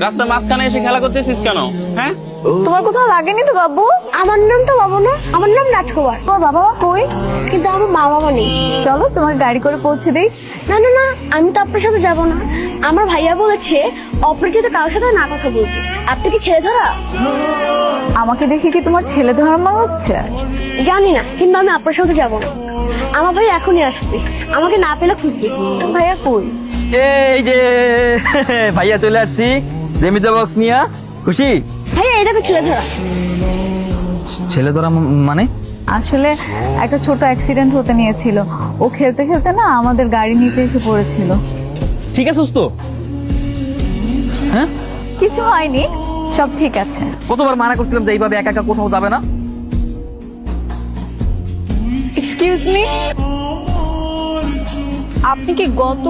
রাস্তা মাঝখানে এসে খেলা করতেছিস কেন? হ্যাঁ, তোমার কোথাও লাগেনি তো বাবু? আমার নাম তো বাবা না, আমার নাম রাজকুমার। তোমার বাবা মা কই? কিন্তু আমার মা বাবা নেই। চলো তোমার গাড়ি করে পৌঁছে দেই। না না না, আমি তো আপনার সাথে যাব না। আমার ভাইয়া বলেছে অপরিচিত কারোর সাথে না কথা বলতে। আপনি কি ছেলে ধরা? আমাকে দেখে কি তোমার ছেলে ধরার মনে হচ্ছে? জানি না, কিন্তু আমি আপনার সাথে যাব না। আমার ভাই এখনই আসবে, আমাকে না পেলে খুঁজবে। তো ভাইয়া কই? এই যে ভাইয়া চলে আসছি জেমিতে বক্স নিয়া। খুশি? ভাইয়া এই দেখো ছেলে ধরা। ছেলে ধরা মানে? আসলে একটা ছোট অ্যাক্সিডেন্ট হতে নিয়েছিল। ও খেলতে খেলতে না আমাদের গাড়ি নিচে এসে পড়েছিল। ঠিক আছে সুস্থ? হ্যাঁ, কিছু হয়নি, সব ঠিক আছে। কতবার মানা করছিলাম যে এইভাবে একা একা কোথাও যাবে না। এক্সকিউজ মি, আপনি কি গত